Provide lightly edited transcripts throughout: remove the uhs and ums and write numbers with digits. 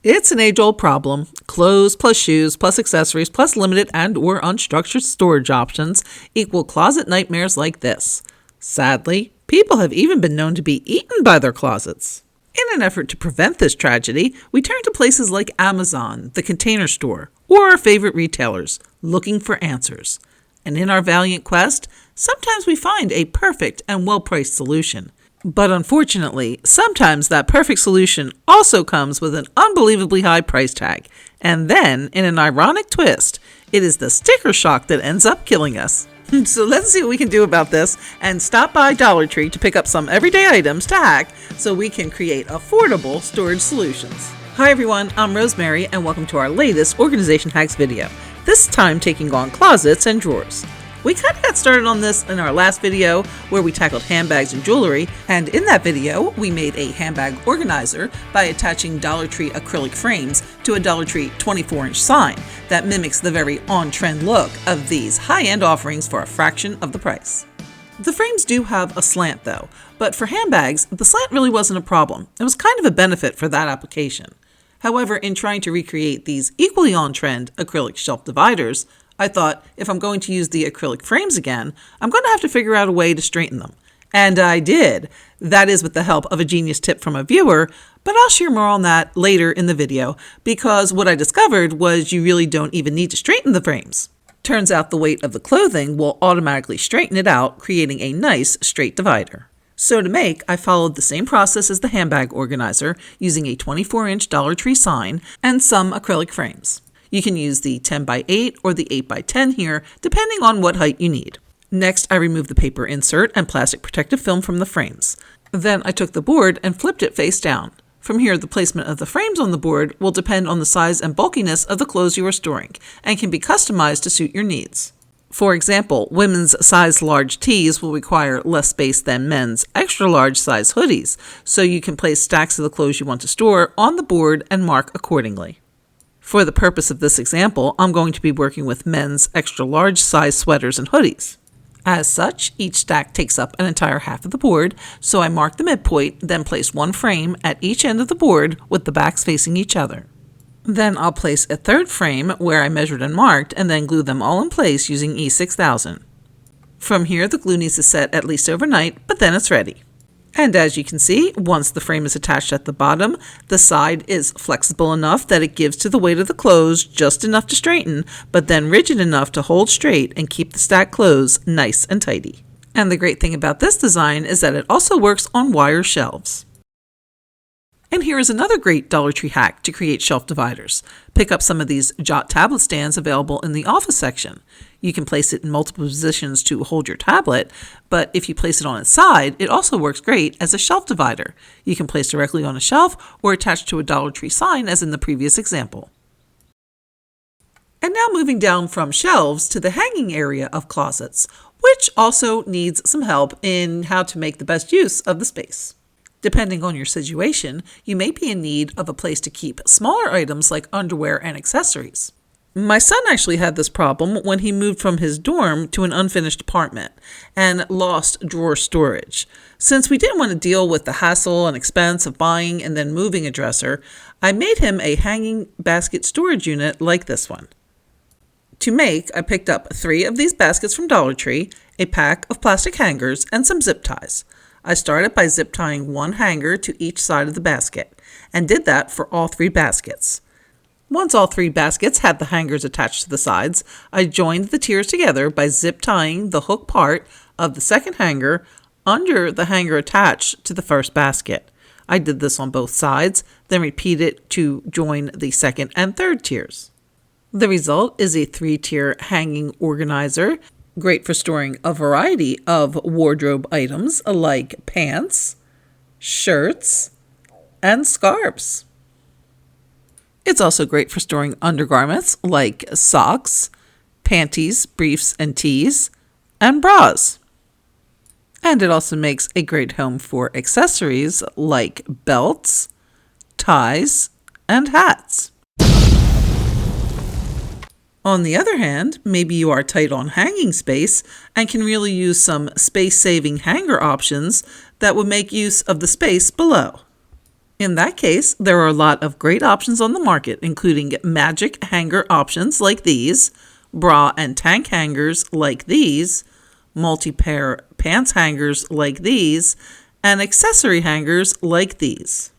It's an age-old problem. Clothes plus shoes plus accessories plus limited and or unstructured storage options equal closet nightmares like this. Sadly, people have even been known to be eaten by their closets. In an effort to prevent this tragedy, we turn to places like Amazon, the Container Store, or our favorite retailers, looking for answers. And in our valiant quest, sometimes we find a perfect and well-priced solution. But unfortunately, sometimes that perfect solution also comes with an unbelievably high price tag. And then, in an ironic twist, it is the sticker shock that ends up killing us. So let's see what we can do about this and stop by Dollar Tree to pick up some everyday items to hack so we can create affordable storage solutions. Hi everyone, I'm Rosemary and welcome to our latest Organization Hacks video. This time taking on closets and drawers. We kind of got started on this in our last video where we tackled handbags and jewelry, and in that video we made a handbag organizer by attaching Dollar Tree acrylic frames to a Dollar Tree 24-inch sign that mimics the very on-trend look of these high-end offerings for a fraction of the price. The frames do have a slant though, but for handbags, the slant really wasn't a problem. It was kind of a benefit for that application. However, in trying to recreate these equally on-trend acrylic shelf dividers, I thought, if I'm going to use the acrylic frames again, I'm going to have to figure out a way to straighten them. And I did. That is with the help of a genius tip from a viewer, but I'll share more on that later in the video, because what I discovered was you really don't even need to straighten the frames. Turns out the weight of the clothing will automatically straighten it out, creating a nice straight divider. So to make, I followed the same process as the handbag organizer, using a 24-inch Dollar Tree sign and some acrylic frames. You can use the 10x8 or the 8x10 here, depending on what height you need. Next, I removed the paper insert and plastic protective film from the frames. Then I took the board and flipped it face down. From here, the placement of the frames on the board will depend on the size and bulkiness of the clothes you are storing, and can be customized to suit your needs. For example, women's size large tees will require less space than men's extra large size hoodies, so you can place stacks of the clothes you want to store on the board and mark accordingly. For the purpose of this example, I'm going to be working with men's extra large size sweaters and hoodies. As such, each stack takes up an entire half of the board, so I mark the midpoint, then place one frame at each end of the board with the backs facing each other. Then I'll place a third frame where I measured and marked, and then glue them all in place using E6000. From here, the glue needs to set at least overnight, but then it's ready. And as you can see, once the frame is attached at the bottom, the side is flexible enough that it gives to the weight of the clothes just enough to straighten, but then rigid enough to hold straight and keep the stacked clothes nice and tidy. And the great thing about this design is that it also works on wire shelves. And here is another great Dollar Tree hack to create shelf dividers. Pick up some of these Jot tablet stands available in the office section. You can place it in multiple positions to hold your tablet, but if you place it on its side, it also works great as a shelf divider. You can place directly on a shelf or attach to a Dollar Tree sign as in the previous example. And now moving down from shelves to the hanging area of closets, which also needs some help in how to make the best use of the space. Depending on your situation, you may be in need of a place to keep smaller items like underwear and accessories. My son actually had this problem when he moved from his dorm to an unfinished apartment and lost drawer storage. Since we didn't want to deal with the hassle and expense of buying and then moving a dresser, I made him a hanging basket storage unit like this one. To make, I picked up 3 of these baskets from Dollar Tree, a pack of plastic hangers, and some zip ties. I started by zip tying one hanger to each side of the basket, and did that for all 3 baskets. Once all 3 baskets had the hangers attached to the sides, I joined the tiers together by zip tying the hook part of the second hanger under the hanger attached to the first basket. I did this on both sides, then repeated to join the second and third tiers. The result is a 3-tier hanging organizer, great for storing a variety of wardrobe items like pants, shirts, and scarves. It's also great for storing undergarments like socks, panties, briefs and tees, and bras. And it also makes a great home for accessories like belts, ties, and hats. On the other hand, maybe you are tight on hanging space and can really use some space-saving hanger options that would make use of the space below. In that case, there are a lot of great options on the market, including magic hanger options like these, bra and tank hangers like these, multi-pair pants hangers like these, and accessory hangers like these.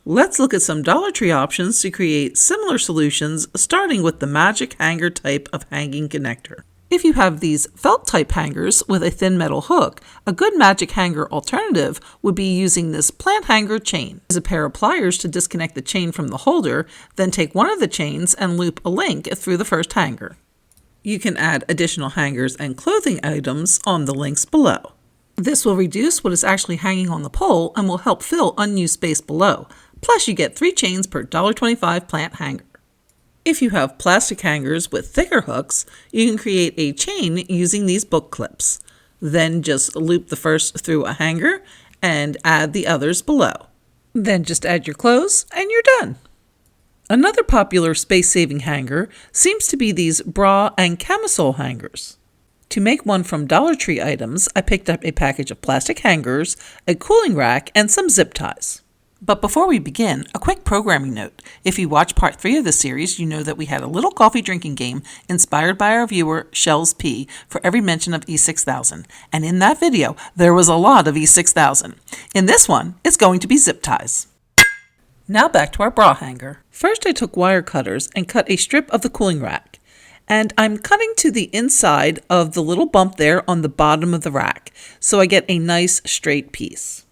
Let's look at some Dollar Tree options to create similar solutions, starting with the magic hanger type of hanging connector. If you have these felt type hangers with a thin metal hook, a good magic hanger alternative would be using this plant hanger chain. Use a pair of pliers to disconnect the chain from the holder, then take one of the chains and loop a link through the first hanger. You can add additional hangers and clothing items on the links below. This will reduce what is actually hanging on the pole and will help fill unused space below. Plus, you get 3 chains per $1.25 plant hanger. If you have plastic hangers with thicker hooks, you can create a chain using these book clips. Then just loop the first through a hanger and add the others below. Then just add your clothes and you're done. Another popular space-saving hanger seems to be these bra and camisole hangers. To make one from Dollar Tree items, I picked up a package of plastic hangers, a cooling rack, and some zip ties. But before we begin, a quick programming note. If you watched part 3 of this series, you know that we had a little coffee drinking game inspired by our viewer, Shells P, for every mention of E6000. And in that video, there was a lot of E6000. In this one, it's going to be zip ties. Now back to our bra hanger. First, I took wire cutters and cut a strip of the cooling rack. And I'm cutting to the inside of the little bump there on the bottom of the rack, so I get a nice straight piece.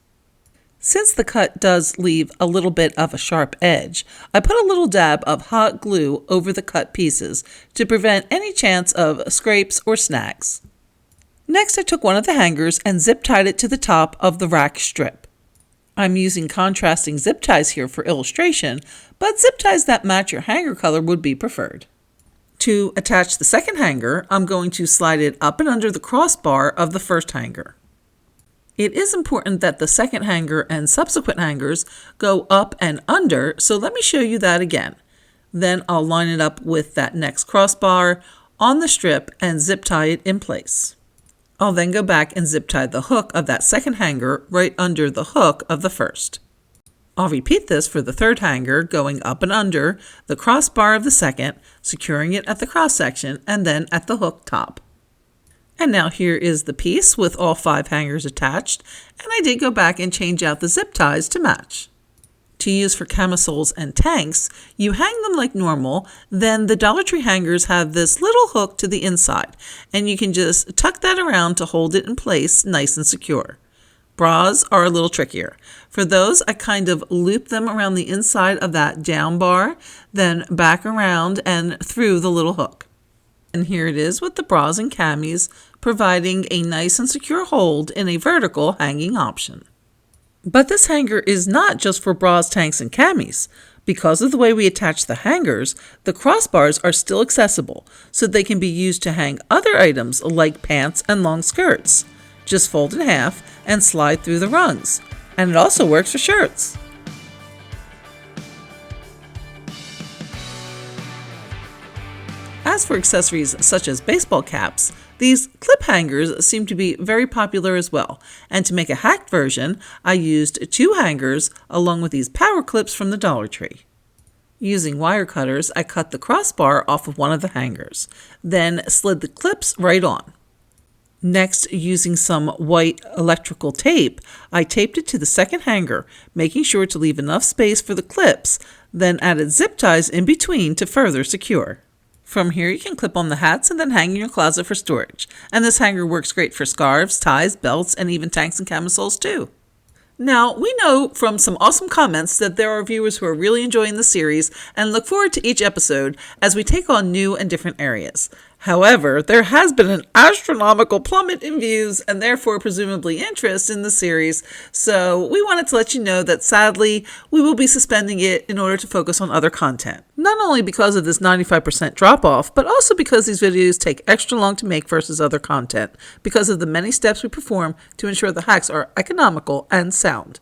Since the cut does leave a little bit of a sharp edge, I put a little dab of hot glue over the cut pieces to prevent any chance of scrapes or snags. Next, I took one of the hangers and zip tied it to the top of the rack strip. I'm using contrasting zip ties here for illustration, but zip ties that match your hanger color would be preferred. To attach the second hanger, I'm going to slide it up and under the crossbar of the first hanger. It is important that the second hanger and subsequent hangers go up and under, so let me show you that again. Then I'll line it up with that next crossbar on the strip and zip tie it in place. I'll then go back and zip tie the hook of that second hanger right under the hook of the first. I'll repeat this for the third hanger, going up and under the crossbar of the second, securing it at the cross section and then at the hook top. And now here is the piece with all 5 hangers attached, and I did go back and change out the zip ties to match. To use for camisoles and tanks, you hang them like normal, then the Dollar Tree hangers have this little hook to the inside, and you can just tuck that around to hold it in place nice and secure. Bras are a little trickier. For those, I kind of loop them around the inside of that down bar, then back around and through the little hook. And here it is with the bras and camis, providing a nice and secure hold in a vertical hanging option. But this hanger is not just for bras, tanks, and camis. Because of the way we attach the hangers, the crossbars are still accessible, so they can be used to hang other items like pants and long skirts. Just fold in half and slide through the rungs. And it also works for shirts. As for accessories such as baseball caps, these clip hangers seem to be very popular as well. And to make a hacked version, I used 2 hangers along with these power clips from the Dollar Tree. Using wire cutters, I cut the crossbar off of one of the hangers, then slid the clips right on. Next, using some white electrical tape, I taped it to the second hanger, making sure to leave enough space for the clips, then added zip ties in between to further secure. From here, you can clip on the hats and then hang in your closet for storage. And this hanger works great for scarves, ties, belts, and even tanks and camisoles too. Now, we know from some awesome comments that there are viewers who are really enjoying the series and look forward to each episode as we take on new and different areas. However, there has been an astronomical plummet in views and therefore presumably interest in the series, so we wanted to let you know that sadly, we will be suspending it in order to focus on other content. Not only because of this 95% drop-off, but also because these videos take extra long to make versus other content, because of the many steps we perform to ensure the hacks are economical and sound.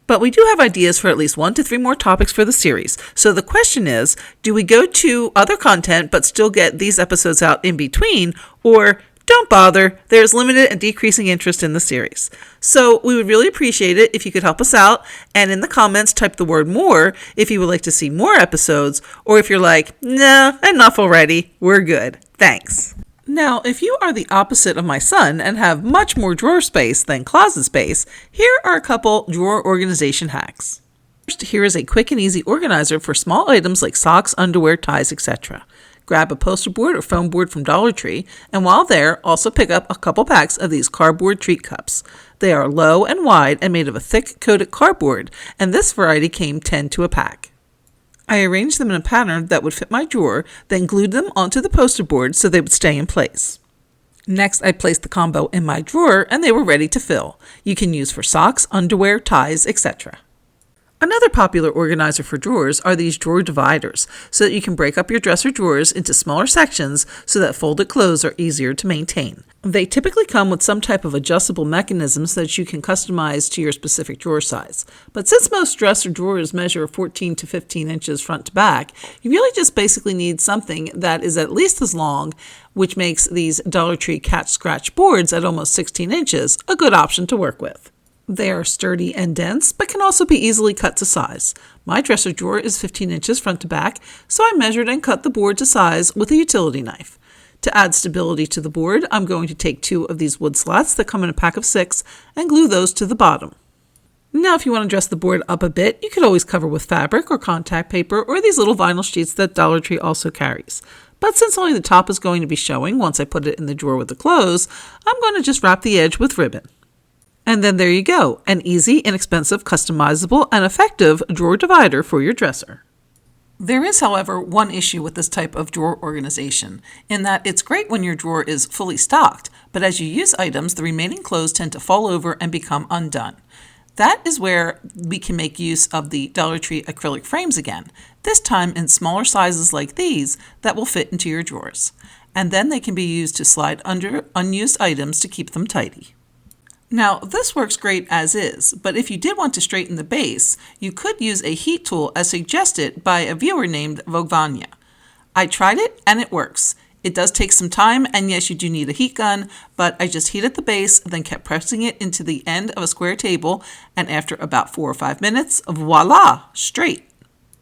But we do have ideas for at least 1 to 3 more topics for the series. So the question is, do we go to other content but still get these episodes out in between, or don't bother. There's limited and decreasing interest in the series. So we would really appreciate it if you could help us out, and in the comments type the word more if you would like to see more episodes, or if you're like, nah, enough already, we're good. Thanks. Now, if you are the opposite of my son and have much more drawer space than closet space, here are a couple drawer organization hacks. First, here is a quick and easy organizer for small items like socks, underwear, ties, etc. Grab a poster board or foam board from Dollar Tree, and while there, also pick up a couple packs of these cardboard treat cups. They are low and wide and made of a thick coated cardboard, and this variety came 10 to a pack. I arranged them in a pattern that would fit my drawer, then glued them onto the poster board so they would stay in place. Next, I placed the combo in my drawer and they were ready to fill. You can use for socks, underwear, ties, etc. Another popular organizer for drawers are these drawer dividers, so that you can break up your dresser drawers into smaller sections so that folded clothes are easier to maintain. They typically come with some type of adjustable mechanism so that you can customize to your specific drawer size. But since most dresser drawers measure 14 to 15 inches front to back, you really just basically need something that is at least as long, which makes these Dollar Tree Catch Scratch boards at almost 16 inches a good option to work with. They are sturdy and dense, but can also be easily cut to size. My dresser drawer is 15 inches front to back, so I measured and cut the board to size with a utility knife. To add stability to the board, I'm going to take 2 of these wood slats that come in a pack of 6 and glue those to the bottom. Now, if you want to dress the board up a bit, you could always cover with fabric or contact paper or these little vinyl sheets that Dollar Tree also carries. But since only the top is going to be showing once I put it in the drawer with the clothes, I'm going to just wrap the edge with ribbon. And then there you go, an easy, inexpensive, customizable, and effective drawer divider for your dresser. There is, however, one issue with this type of drawer organization, in that it's great when your drawer is fully stocked, but as you use items, the remaining clothes tend to fall over and become undone. That is where we can make use of the Dollar Tree acrylic frames again, this time in smaller sizes like these that will fit into your drawers. And then they can be used to slide under unused items to keep them tidy. Now, this works great as is, but if you did want to straighten the base, you could use a heat tool as suggested by a viewer named Vogvanya. I tried it and it works. It does take some time, and yes, you do need a heat gun, but I just heated the base, then kept pressing it into the end of a square table, and after about 4 or 5 minutes, voila, straight.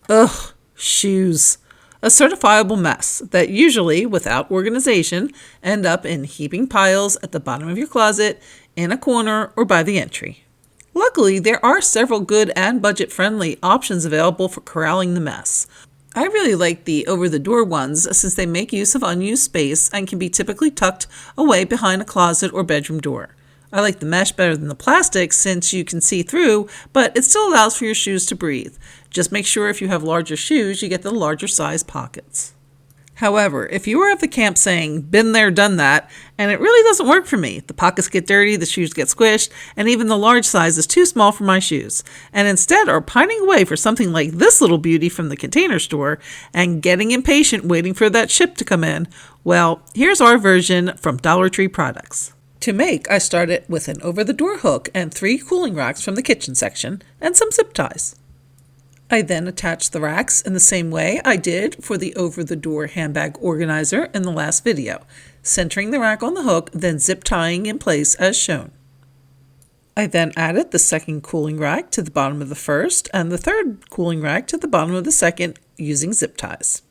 Ugh, shoes. A certifiable mess that usually, without organization, end up in heaping piles at the bottom of your closet, in a corner, or by the entry. Luckily, there are several good and budget-friendly options available for corralling the mess. I really like the over-the-door ones since they make use of unused space and can be typically tucked away behind a closet or bedroom door. I like the mesh better than the plastic since you can see through, but it still allows for your shoes to breathe. Just make sure if you have larger shoes, you get the larger size pockets. However, if you are of the camp saying, been there, done that, and it really doesn't work for me, the pockets get dirty, the shoes get squished, and even the large size is too small for my shoes, and instead are pining away for something like this little beauty from the Container Store and getting impatient waiting for that ship to come in, well, here's our version from Dollar Tree Products. To make, I started with an over-the-door hook and 3 cooling racks from the kitchen section and some zip ties. I then attached the racks in the same way I did for the over-the-door handbag organizer in the last video, centering the rack on the hook, then zip tying in place as shown. I then added the second cooling rack to the bottom of the first and the third cooling rack to the bottom of the second using zip ties.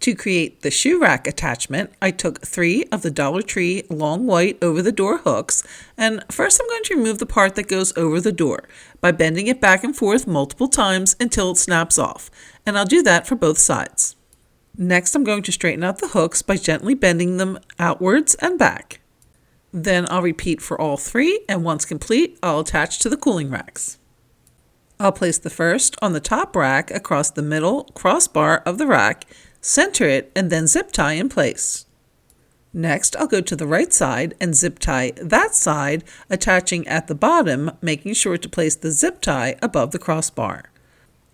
To create the shoe rack attachment, I took 3 of the Dollar Tree long white over-the-door hooks, and first I'm going to remove the part that goes over the door by bending it back and forth multiple times until it snaps off, and I'll do that for both sides. Next, I'm going to straighten out the hooks by gently bending them outwards and back. Then I'll repeat for all 3, and once complete, I'll attach to the cooling racks. I'll place the first on the top rack across the middle crossbar of the rack, center it, and then zip tie in place. Next, I'll go to the right side and zip tie that side, attaching at the bottom, making sure to place the zip tie above the crossbar.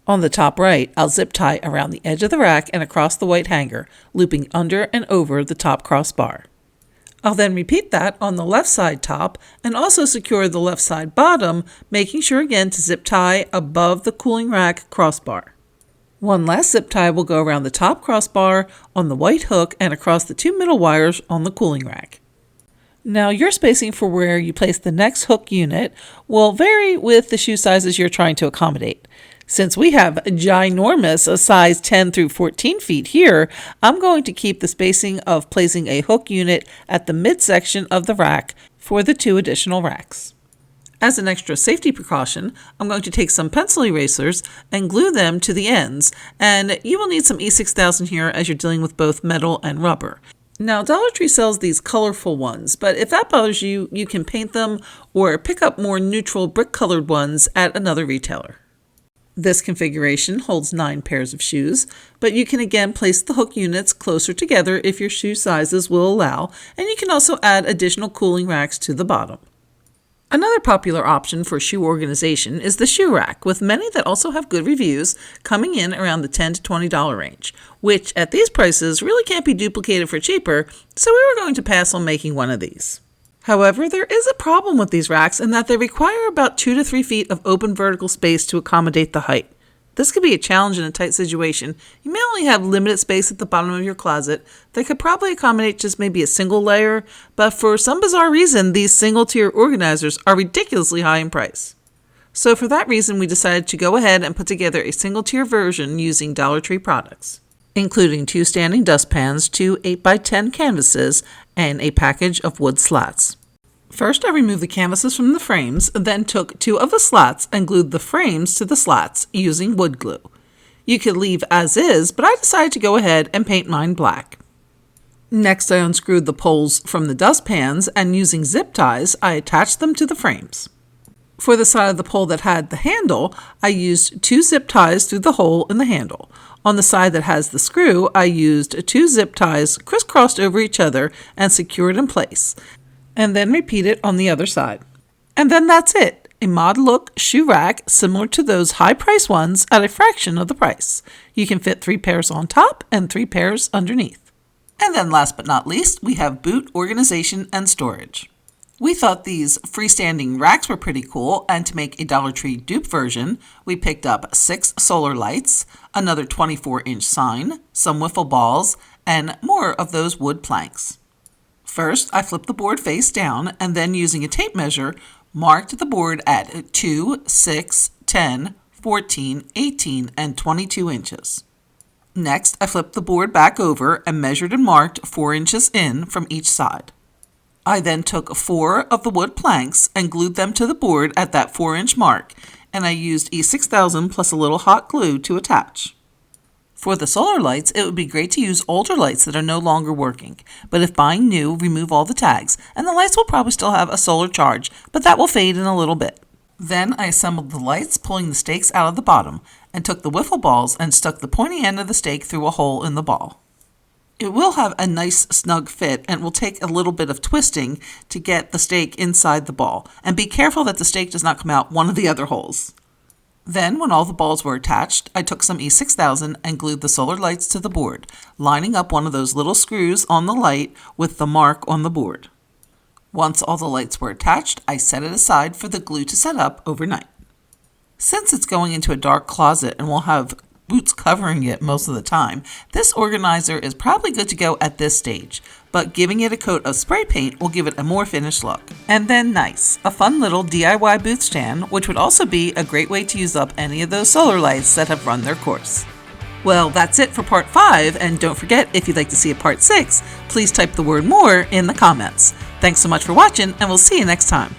On the top right, I'll zip tie around the edge of the rack and across the white hanger, looping under and over the top crossbar. I'll then repeat that on the left side top and also secure the left side bottom, making sure again to zip tie above the cooling rack crossbar. One last zip tie will go around the top crossbar, on the white hook, and across the 2 middle wires on the cooling rack. Now, your spacing for where you place the next hook unit will vary with the shoe sizes you're trying to accommodate. Since we have ginormous size 10 through 14 feet here, I'm going to keep the spacing of placing a hook unit at the midsection of the rack for the 2 additional racks. As an extra safety precaution, I'm going to take some pencil erasers and glue them to the ends, and you will need some E6000 here as you're dealing with both metal and rubber. Now, Dollar Tree sells these colorful ones, but if that bothers you, you can paint them or pick up more neutral brick-colored ones at another retailer. This configuration holds 9 pairs of shoes, but you can again place the hook units closer together if your shoe sizes will allow, and you can also add additional cooling racks to the bottom. Another popular option for shoe organization is the shoe rack, with many that also have good reviews coming in around the $10 to $20 range, which at these prices really can't be duplicated for cheaper, so we were going to pass on making one of these. However, there is a problem with these racks in that they require about 2 to 3 feet of open vertical space to accommodate the height. This could be a challenge in a tight situation. You may only have limited space at the bottom of your closet that could probably accommodate just maybe a single layer, but for some bizarre reason, these single-tier organizers are ridiculously high in price. So for that reason, we decided to go ahead and put together a single-tier version using Dollar Tree products, including 2 standing dustpans, 2 8x10 canvases, and a package of wood slats. First, I removed the canvases from the frames, then took 2 of the slats and glued the frames to the slats using wood glue. You could leave as is, but I decided to go ahead and paint mine black. Next, I unscrewed the poles from the dustpans, and using zip ties, I attached them to the frames. For the side of the pole that had the handle, I used 2 zip ties through the hole in the handle. On the side that has the screw, I used 2 zip ties crisscrossed over each other and secured in place, and then repeat it on the other side. And then that's it, a mod look shoe rack similar to those high price ones at a fraction of the price. You can fit 3 pairs on top and 3 pairs underneath. And then last but not least, we have boot organization and storage. We thought these freestanding racks were pretty cool, and to make a Dollar Tree dupe version, we picked up 6 solar lights, another 24-inch sign, some wiffle balls, and more of those wood planks. First, I flipped the board face down, and then using a tape measure, marked the board at 2, 6, 10, 14, 18, and 22 inches. Next, I flipped the board back over and measured and marked 4 inches in from each side. I then took 4 of the wood planks and glued them to the board at that 4-inch mark, and I used E6000 plus a little hot glue to attach. For the solar lights, it would be great to use older lights that are no longer working, but if buying new, remove all the tags, and the lights will probably still have a solar charge, but that will fade in a little bit. Then I assembled the lights, pulling the stakes out of the bottom, and took the wiffle balls and stuck the pointy end of the stake through a hole in the ball. It will have a nice snug fit and will take a little bit of twisting to get the stake inside the ball, and be careful that the stake does not come out one of the other holes. Then, when all the balls were attached, I took some E6000 and glued the solar lights to the board, lining up one of those little screws on the light with the mark on the board. Once all the lights were attached, I set it aside for the glue to set up overnight. Since it's going into a dark closet and we'll have boots covering it most of the time, this organizer is probably good to go at this stage, but giving it a coat of spray paint will give it a more finished look. And then nice, a fun little DIY boot stand, which would also be a great way to use up any of those solar lights that have run their course. Well, that's it for part 5, and don't forget, if you'd like to see a part 6, please type the word more in the comments. Thanks so much for watching, and we'll see you next time.